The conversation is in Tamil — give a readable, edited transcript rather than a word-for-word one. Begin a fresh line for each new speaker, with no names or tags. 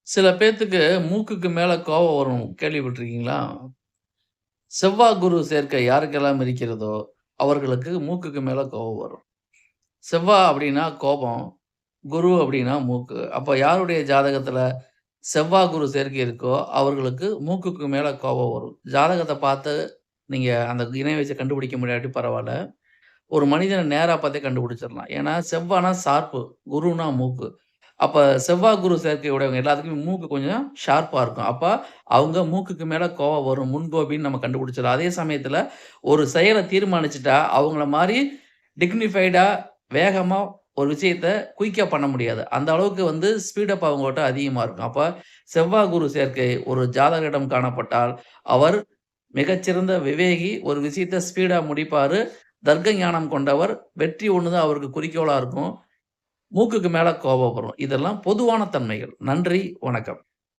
சில பேத்துக்கு மூக்குக்கு மேல கோவம் வரும். கேள்விப்பட்டுருக்கீங்களா? செவ்வா, குரு சேர்க்கை யாருக்கெல்லாம் இருக்கிறதோ, அவர்களுக்கு மூக்குக்கு மேல கோவம் வரும். செவ்வா அப்டின்னா கோபம், குரு அப்டின்னா மூக்கு. அப்ப யாருடைய ஜாதகத்துல செவ்வா, குரு சேர்க்கை இருக்கோ, அவர்களுக்கு மூக்குக்கு மேல கோபம் வரும். ஜாதகத்த பார்த்து நீங்க அந்த இணை வச்சு கண்டுபிடிக்க முடியாட்டி பரவால்ல. ஒரு மனிதன நேரா பார்த்தே கண்டுபிடிச்சிடலாம். ஏன்னா, செவ்வானா ஷார்ப்பு, குருனா மூக்கு. அப்ப செவ்வா, குரு சேர்க்கை உடையவங்க எல்லாத்துக்குமே மூக்கு கொஞ்சம் ஷார்ப்பா இருக்கும். அப்ப அவங்க மூக்குக்கு மேல கோவம் வரும், முன்கோபின்னு நம்ம கண்டுபிடிச்சிடலாம். அதே சமயத்தில ஒரு செயல தீர்மானிச்சுட்டா, அவங்கள மாரி டிக்னிஃபைடா, வேகமா ஒரு விஷயத்த குயிக்கா பண்ண முடியாது. அந்த அளவுக்கு ஸ்பீடப் அவங்ககிட்ட அதிகமா இருக்கும். அப்ப செவ்வா, குரு சேர்க்கை ஒரு ஜாதகரிடம் காணப்பட்டால், அவர் மிகச்சிறந்த விவேகி. ஒரு விஷயத்த ஸ்பீடா முடிப்பாரு. தர்க்க ஞானம் கொண்டவர். வெற்றி ஒண்ணு தான் அவருக்கு குறிக்கோளா இருக்கும். மூக்குக்கு மேல கோபம் வரும். இதெல்லாம் பொதுவான தன்மைகள். நன்றி, வணக்கம்.